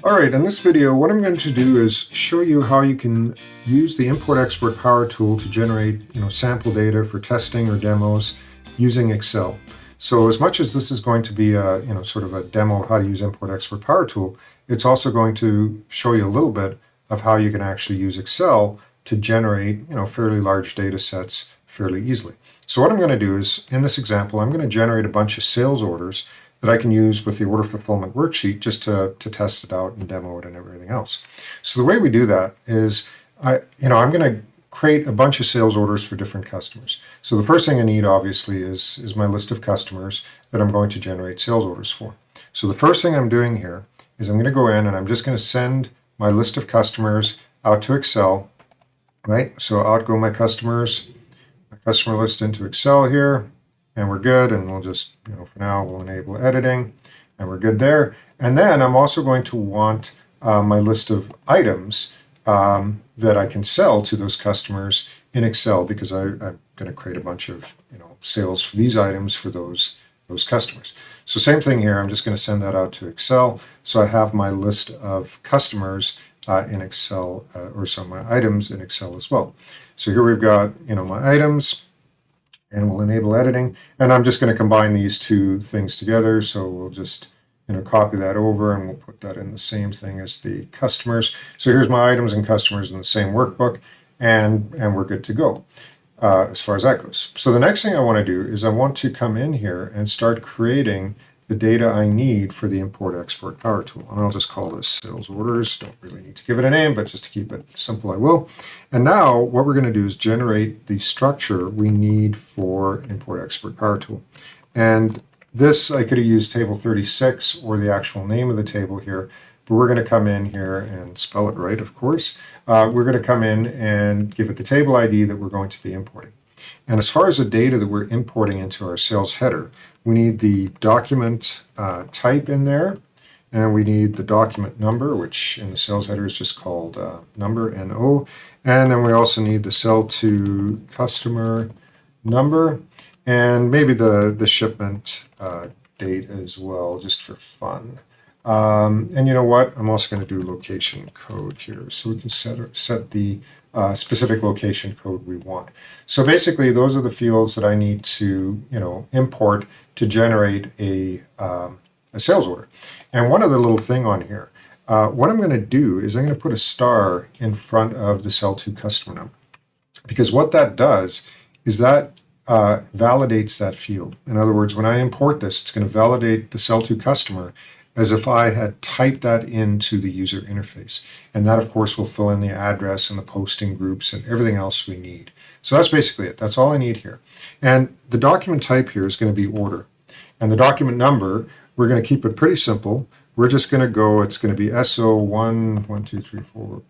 All right, in this video, what I'm going to do is show you how you can use the Import Export PowerTool to generate, sample data for testing or demos using Excel. So as much as this is going to be a, sort of a demo of how to use Import Export PowerTool, it's also going to show you a little bit of how you can actually use Excel to generate, fairly large data sets fairly easily. So what I'm going to do is, in this example, I'm going to generate a bunch of sales orders that I can use with the Order Fulfillment Worksheet just to test it out and demo it and everything else. So the way we do that is, I'm going to create a bunch of sales orders for different customers. So the first thing I need, obviously, is my list of customers that I'm going to generate sales orders for. So the first thing I'm doing here is I'm going to go in and I'm just going to send my list of customers out to Excel, right? So out go my customers, my customer list into Excel here. And we're good, and we'll just, for now, we'll enable editing, and we're good there. And then I'm also going to want my list of items that I can sell to those customers in Excel, because I'm going to create a bunch of, sales for these items for those customers. So same thing here, I'm just going to send that out to Excel. So I have my list of customers in Excel, my items in Excel as well. So here we've got, my items, and we'll enable editing. And I'm just going to combine these two things together. So we'll just, copy that over and we'll put that in the same thing as the customers. So here's my items and customers in the same workbook, and we're good to go as far as that goes. So the next thing I want to do is I want to come in here and start creating the data I need for the Import Export PowerTool. And I'll just call this sales orders. Don't really need to give it a name, but just to keep it simple, I will. And now what we're going to do is generate the structure we need for Import Export PowerTool. And this, I could have used table 36 or the actual name of the table here, but we're going to come in here and spell it right, of course. We're going to come in and give it the table ID that we're going to be importing. And as far as the data that we're importing into our sales header, we need the document type in there, and we need the document number, which in the sales header is just called number, NO. And then we also need the sell to customer number, and maybe the shipment date as well, just for fun. And you know what? I'm also going to do location code here, so we can set the specific location code we want. So basically, those are the fields that I need to, import to generate a sales order. And one other little thing on here, what I'm going to do is I'm going to put a star in front of the sell to customer number, because what that does is that validates that field. In other words, when I import this, it's going to validate the sell to customer as if I had typed that into the user interface. And that, of course, will fill in the address and the posting groups and everything else we need. So that's basically it. That's all I need here. And the document type here is going to be order. And the document number, we're going to keep it pretty simple. We're just going to go, it's going to be SO1, 1, 2, 3, 4,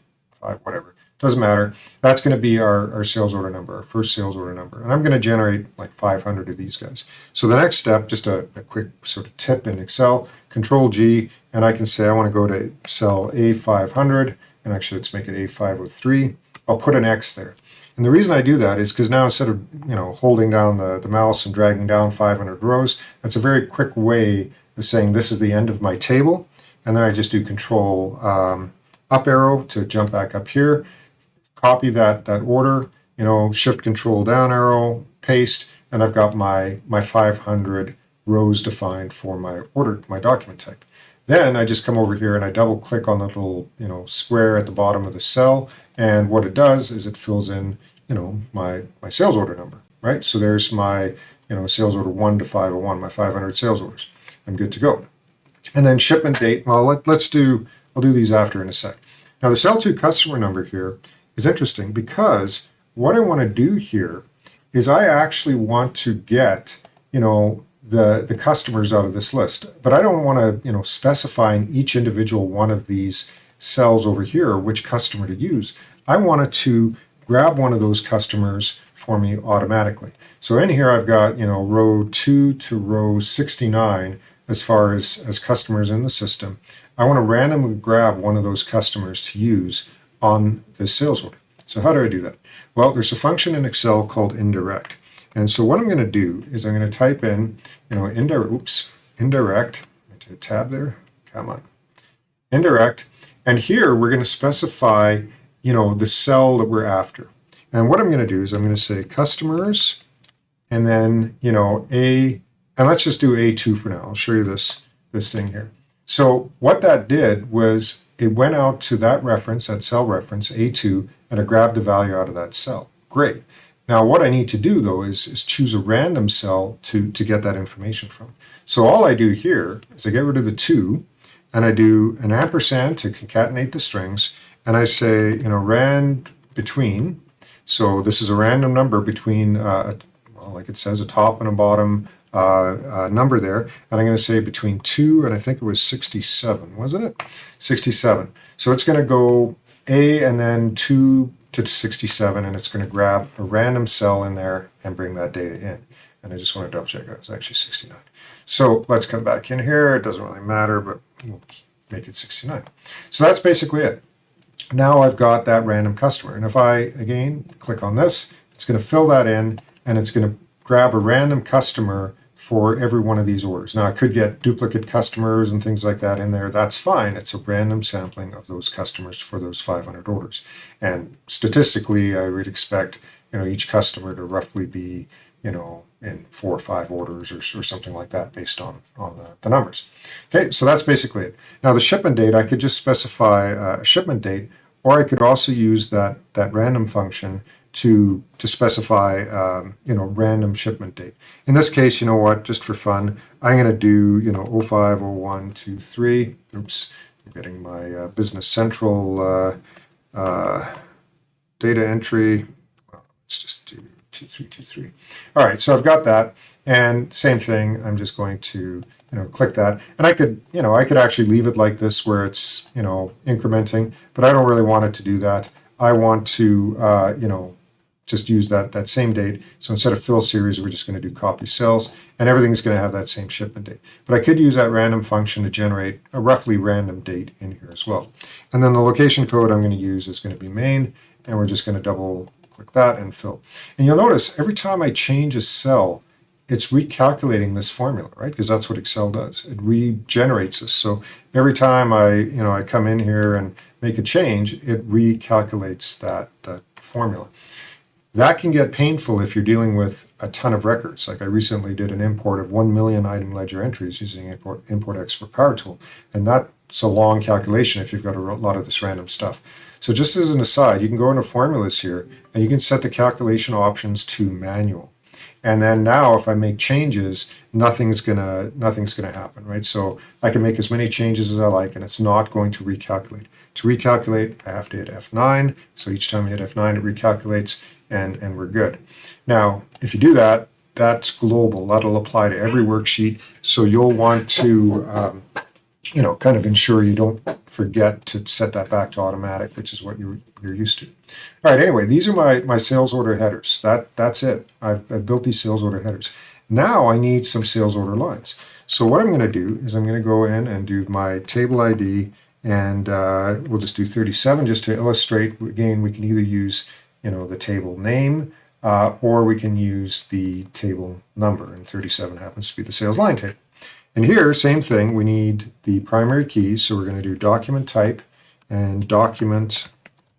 5, whatever. Doesn't matter. That's going to be our sales order number, our first sales order number. And I'm going to generate like 500 of these guys. So the next step, just a quick sort of tip in Excel, Control G, and I can say I want to go to cell A500, and actually let's make it A503. I'll put an X there. And the reason I do that is because now instead of holding down the mouse and dragging down 500 rows, that's a very quick way of saying this is the end of my table. And then I just do Control up arrow to jump back up here. Copy that order, Shift Control down arrow, paste, and I've got my 500 rows defined for my order, my document type. Then I just come over here and I double click on the little, square at the bottom of the cell, and what it does is it fills in, my sales order number, right? So there's my, sales order 1 to 501, my 500 sales orders. I'm good to go. And then shipment date, well, I'll do these after in a sec. Now the sell to customer number here is interesting, because what I want to do here is I actually want to get, the customers out of this list, but I don't want to, specify in each individual one of these cells over here which customer to use. I want it to grab one of those customers for me automatically. So in here I've got, row 2 to row 69 as far as customers in the system. I want to randomly grab one of those customers to use on this sales order. So how do I do that? Well, there's a function in Excel called INDIRECT. And so what I'm going to do is I'm going to type in, indirect, into a tab there, come on, indirect, and here we're going to specify, the cell that we're after. And what I'm going to do is I'm going to say customers, and then, and let's just do A2 for now. I'll show you this thing here. So what that did was it went out to that reference, that cell reference, A2, and it grabbed the value out of that cell. Great. Now what I need to do though is choose a random cell to get that information from. So all I do here is I get rid of the 2, and I do an ampersand to concatenate the strings, and I say, rand between. So this is a random number between, like it says, a top and a bottom number there, and I'm going to say between 2 and I think it was 67, wasn't it? 67. So it's going to go A and then 2 to 67, and it's going to grab a random cell in there and bring that data in. And I just want to double check it was actually 69. So let's come back in here. It doesn't really matter, but we'll make it 69. So that's basically it. Now I've got that random customer. And if I, again, click on this, it's going to fill that in, and it's going to grab a random customer for every one of these orders. Now I could get duplicate customers and things like that in there. That's fine. It's a random sampling of those customers for those 500 orders. And statistically, I would expect, each customer to roughly be, in 4 or 5 orders or something like that based on the numbers. Okay, so that's basically it. Now the shipment date, I could just specify a shipment date, or I could also use that random function to specify, random shipment date. In this case, just for fun, I'm going to do, 050123. Oops, I'm getting my Business Central data entry. Well, let's just do 2323. All right, so I've got that, and same thing. I'm just going to, click that, and I could actually leave it like this where it's, incrementing, but I don't really want it to do that. I want to, just use that same date. So instead of fill series, we're just going to do copy cells, and everything's going to have that same shipment date. But I could use that random function to generate a roughly random date in here as well. And then the location code I'm going to use is going to be main, and we're just going to double click that and fill. And you'll notice every time I change a cell, it's recalculating this formula, right? Because that's what Excel does. It regenerates this. So every time I come in here and make a change, it recalculates that formula. That can get painful if you're dealing with a ton of records. Like I recently did an import of 1 million item ledger entries using Import Export PowerTool. And that's a long calculation if you've got a lot of this random stuff. So just as an aside, you can go into formulas here and you can set the calculation options to manual. And then now if I make changes, nothing's gonna happen, right? So I can make as many changes as I like, and it's not going to recalculate. To recalculate, I have to hit F9. So each time I hit F9, it recalculates, and we're good. Now, if you do that, that's global. That'll apply to every worksheet. So you'll want to, kind of ensure you don't forget to set that back to automatic, which is what you're used to. All right, anyway, these are my sales order headers. That's it. I've built these sales order headers. Now I need some sales order lines. So what I'm going to do is I'm going to go in and do my table ID, and we'll just do 37 just to illustrate. Again, we can either use the table name, or we can use the table number, and 37 happens to be the sales line table. And here, same thing, we need the primary keys, so we're going to do document type, and document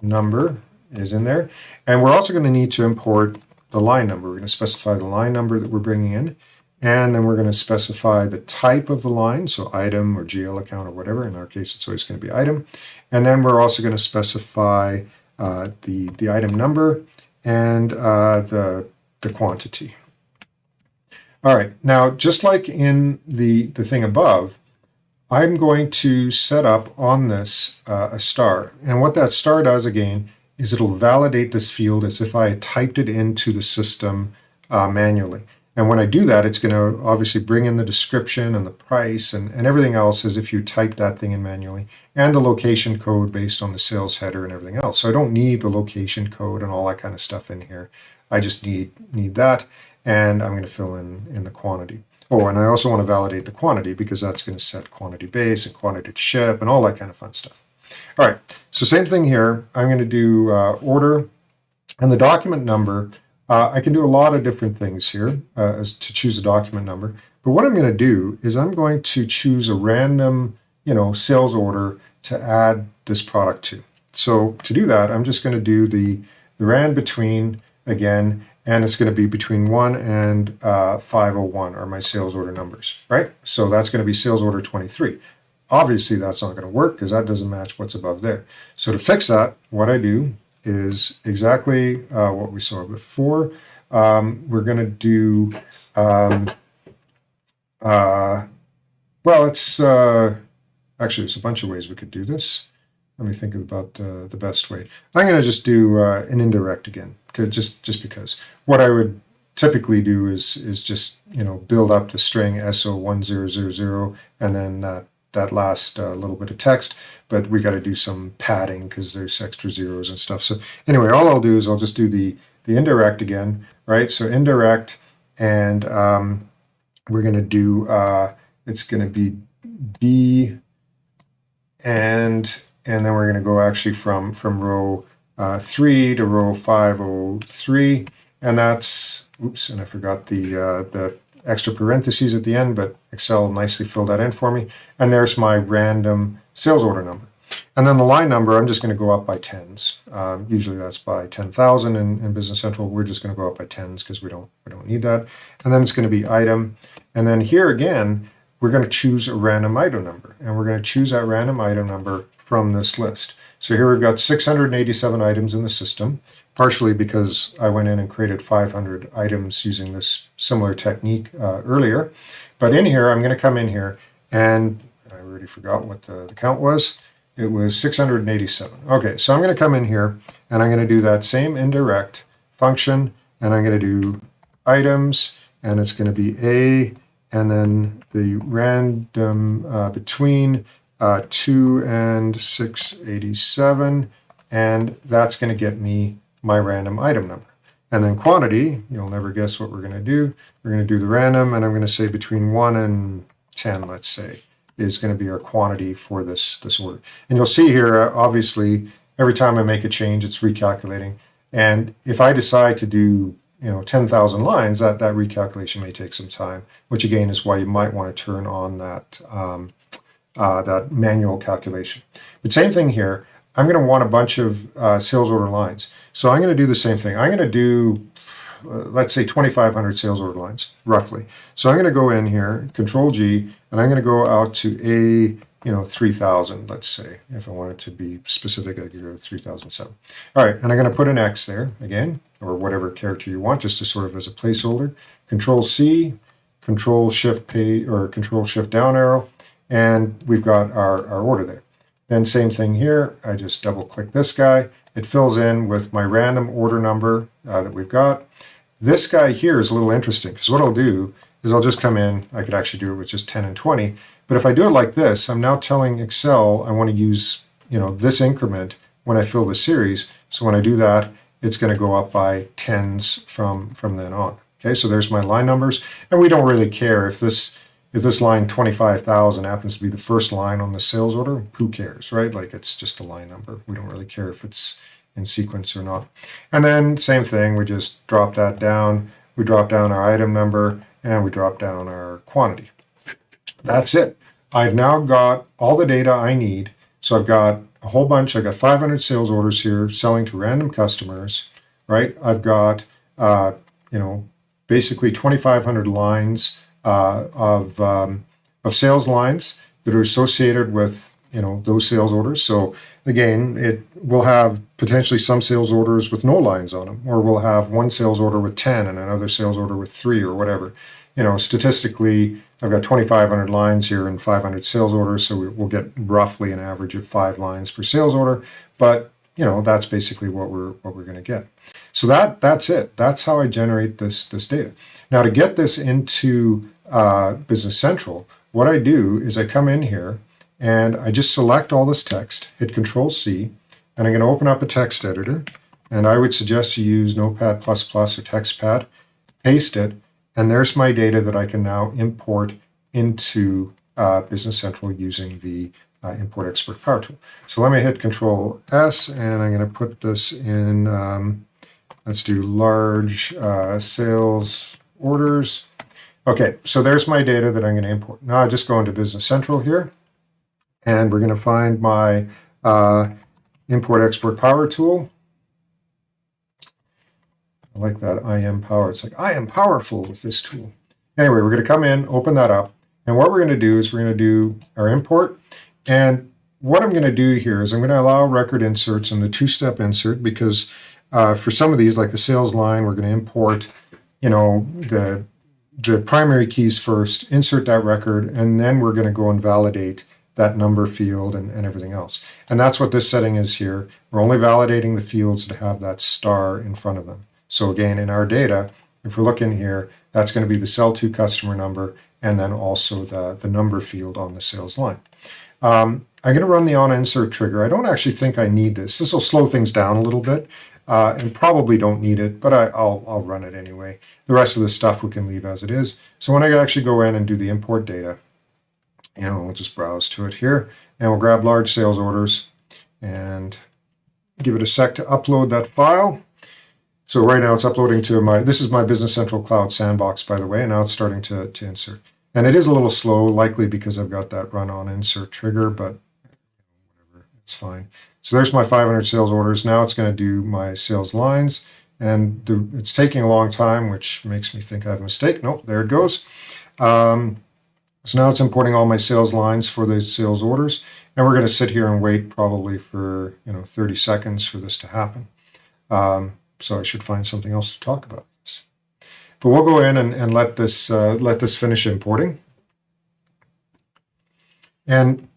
number is in there. And we're also going to need to import the line number. We're going to specify the line number that we're bringing in, and then we're going to specify the type of the line, so item or GL account or whatever. In our case, it's always going to be item. And then we're also going to specify the item number and the quantity. All right, now just like in the thing above, I'm going to set up on this a star. And what that star does again is it'll validate this field as if I had typed it into the system manually. And when I do that, it's going to obviously bring in the description and the price and everything else as if you typed that thing in manually, and the location code based on the sales header and everything else. So I don't need the location code and all that kind of stuff in here. I just need that, and I'm going to fill in the quantity. Oh, and I also want to validate the quantity because that's going to set quantity base and quantity to ship and all that kind of fun stuff. All right, so same thing here. I'm going to do order, and the document number. I can do a lot of different things here as to choose a document number. But what I'm going to do is I'm going to choose a random, sales order to add this product to. So to do that, I'm just going to do the RAND between again, and it's going to be between 1 and 501 are my sales order numbers, right? So that's going to be sales order 23. Obviously, that's not going to work because that doesn't match what's above there. So to fix that, what I do is exactly what we saw before. We're going to do, well, it's actually, there's a bunch of ways we could do this. Let me think about the best way. I'm going to just do an indirect again, just because. What I would typically do is just build up the string SO1000 and then that last little bit of text. But we got to do some padding because there's extra zeros and stuff. So anyway, all I'll do is I'll just do the indirect again, right? So indirect, and we're going to do it's going to be B and then we're going to go actually from row 3 to row 503, and that's, oops, and I forgot the extra parentheses at the end, but Excel nicely filled that in for me. And there's my random sales order number. And then the line number, I'm just going to go up by tens. Usually that's by 10,000 in Business Central. We're just going to go up by tens because we don't need that. And then it's going to be item. And then here again, we're going to choose a random item number, and we're going to choose that random item number from this list. So here we've got 687 items in the system, partially because I went in and created 500 items using this similar technique earlier. But in here, I'm going to come in here, and I already forgot what the count was. It was 687. Okay, so I'm going to come in here, and I'm going to do that same indirect function, and I'm going to do items, and it's going to be A, and then the random between 2 and 687, and that's going to get me my random item number. And then quantity, you'll never guess what we're going to do. We're going to do the random, and I'm going to say between 1 and 10, let's say, is going to be our quantity for this order. And you'll see here, obviously, every time I make a change, it's recalculating. And if I decide to do 10,000 lines, that recalculation may take some time, which again is why you might want to turn on that that manual calculation. But same thing here. I'm going to want a bunch of sales order lines. So I'm going to do the same thing. I'm going to do, let's say, 2,500 sales order lines, roughly. So I'm going to go in here, Control G, and I'm going to go out to 3,000, let's say. If I wanted to be specific, I could go to 3,007. All right, and I'm going to put an X there, again, or whatever character you want, just to sort of as a placeholder. Control C, Control Shift down arrow, and we've got our order there. Then same thing here, I just double click this guy. It fills in with my random order number that we've got. This guy here is a little interesting because what I'll do is I'll just come in, I could actually do it with just 10 and 20, but if I do it like this, I'm now telling Excel I want to use this increment when I fill the series. So when I do that, it's going to go up by tens from then on. Okay, so there's my line numbers, and we don't really care if this line 25,000 happens to be the first line on the sales order. Who cares, right? Like, it's just a line number. We don't really care if it's in sequence or not. And then same thing, we just drop that down. We drop down our item number, and we drop down our quantity. That's it. I've now got all the data I need. So I've got a whole bunch. I've got 500 sales orders here selling to random customers, right? I've got, basically 2,500 lines of sales lines that are associated with those sales orders. So again, it will have potentially some sales orders with no lines on them, or we'll have one sales order with 10 and another sales order with 3 or whatever. Statistically, I've got 2,500 lines here and 500 sales orders, so we'll get roughly an average of 5 lines per sales order. But that's basically what we're going to get. So that's it. That's how I generate this data. Now, to get this into Business Central, what I do is I come in here and I just select all this text, hit Control C, and I'm going to open up a text editor. And I would suggest you use Notepad++ or TextPad, paste it, and there's my data that I can now import into Business Central using the Import Export PowerTool. So let me hit Control S, and I'm going to put this in, let's do large sales orders. Okay, so there's my data that I'm going to import. Now I just go into Business Central here, And we're going to find my Import Export PowerTool. I like that I am power. It's like I am powerful with this tool. Anyway, we're going to come in, open that up. And what we're going to do is we're going to do our import. And what I'm going to do here is I'm going to allow record inserts in the two-step insert because for some of these, like the sales line, we're going to import, the primary keys first, insert that record, and then we're going to go and validate that number field and everything else. And that's what this setting is here. We're only validating the fields that have that star in front of them. So again, in our data, if we're looking here, that's going to be the cell 2 customer number and then also the number field on the sales line. I'm going to run the onInsert trigger. I don't actually think I need this. This will slow things down a little bit and probably don't need it, but I'll run it anyway. The rest of the stuff we can leave as it is. So when I actually go in and do the import data, we'll just browse to it here and we'll grab large sales orders and give it a sec to upload that file. So right now it's uploading to this is my Business Central Cloud Sandbox, by the way, and now it's starting to insert. And it is a little slow, likely because I've got that run on insert trigger, but whatever, it's fine. So there's my 500 sales orders. Now it's going to do my sales lines, and it's taking a long time, which makes me think I have a mistake. Nope, there it goes. So now it's importing all my sales lines for the sales orders, and we're going to sit here and wait probably for 30 seconds for this to happen. So I should find something else to talk about. But we'll go in and let this finish importing. And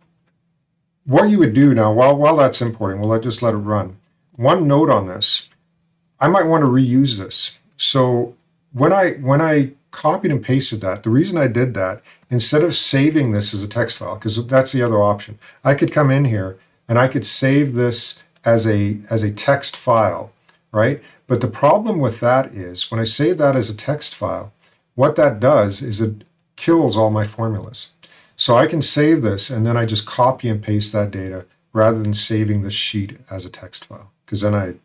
what you would do now, while that's importing, we'll just let it run. One note on this, I might want to reuse this. So when I copied and pasted that, the reason I did that, instead of saving this as a text file, because that's the other option, I could come in here and I could save this as a text file, right? But the problem with that is when I save that as a text file, what that does is it kills all my formulas. So I can save this and then I just copy and paste that data rather than saving this sheet as a text file. Because then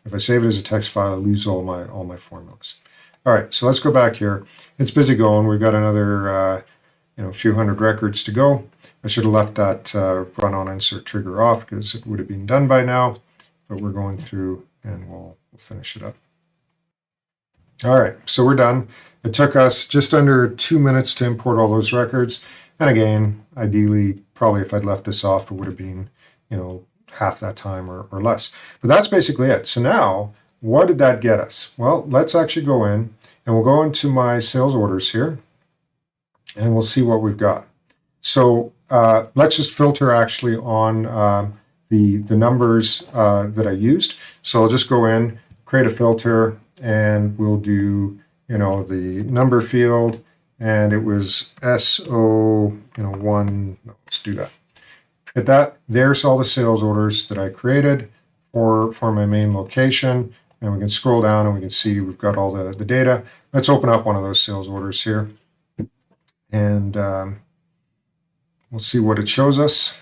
if I save it as a text file, I lose all my formulas. All right, so let's go back here. It's busy going. We've got another few hundred records to go. I should have left that run on insert trigger off because it would have been done by now. But we're going through and we'll finish it up. All right, so we're done. It took us just under 2 minutes to import all those records. And again, ideally, probably if I'd left this off, it would have been, half that time or less. But that's basically it. So now, what did that get us? Well, let's actually go in and we'll go into my sales orders here and we'll see what we've got. So let's just filter actually on the numbers that I used. So I'll just go in, create a filter, and we'll do, the number field, and it was SO1, let's do that. Hit that, there's all the sales orders that I created for my main location, and we can scroll down and we can see we've got all the data. Let's open up one of those sales orders here, and we'll see what it shows us.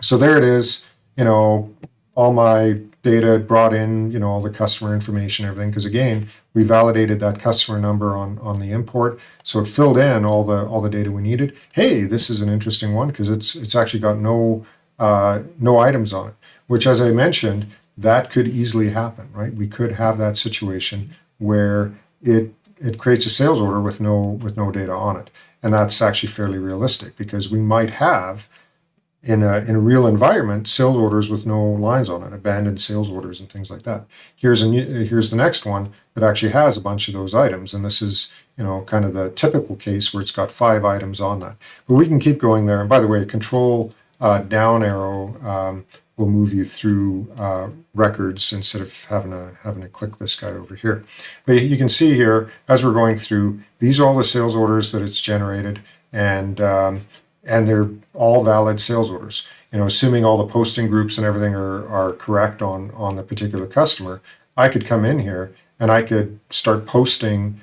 So there it is, all my data brought in, all the customer information, everything, because again, we validated that customer number on the import. So it filled in all the data we needed. Hey, this is an interesting one because it's actually got no items on it, which, as I mentioned, that could easily happen, right? We could have that situation where it creates a sales order with no data on it. And that's actually fairly realistic because we might have in a real environment sales orders with no lines on it, abandoned sales orders and things like that. Here's the next one that actually has a bunch of those items, and this is kind of the typical case where it's got 5 items on that. But we can keep going there. And by the way, control down arrow will move you through records instead of having to click this guy over here. But you can see here as we're going through, these are all the sales orders that it's generated, and they're all valid sales orders. Assuming all the posting groups and everything are correct on the particular customer, I could come in here and I could start posting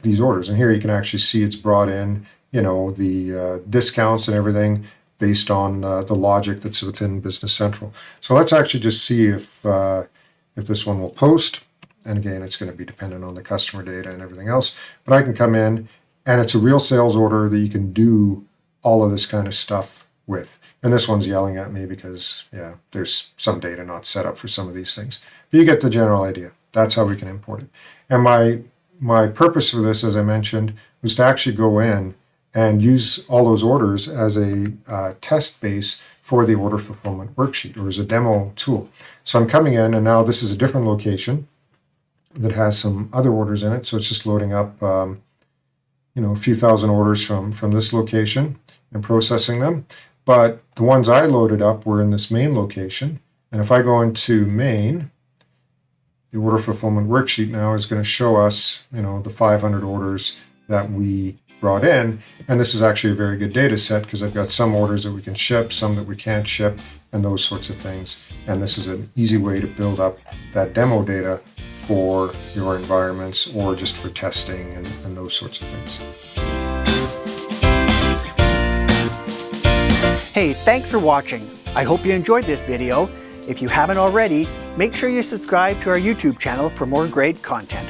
these orders. And here you can actually see it's brought in, the discounts and everything based on the logic that's within Business Central. So let's actually just see if this one will post. And again, it's going to be dependent on the customer data and everything else. But I can come in and it's a real sales order that you can do all of this kind of stuff with. And this one's yelling at me because, yeah, there's some data not set up for some of these things. But you get the general idea. That's how we can import it. And my purpose for this, as I mentioned, was to actually go in and use all those orders as a test base for the Order Fulfillment Worksheet, or as a demo tool. So I'm coming in, and now this is a different location that has some other orders in it. So it's just loading up a few thousand orders from this location and processing them. But the ones I loaded up were in this main location. And if I go into main, the Order Fulfillment Worksheet now is going to show us, the 500 orders that we brought in. And this is actually a very good data set because I've got some orders that we can ship, some that we can't ship, and those sorts of things. And this is an easy way to build up that demo data for your environments or just for testing and those sorts of things. Hey, thanks for watching. I hope you enjoyed this video. If you haven't already, make sure you subscribe to our YouTube channel for more great content.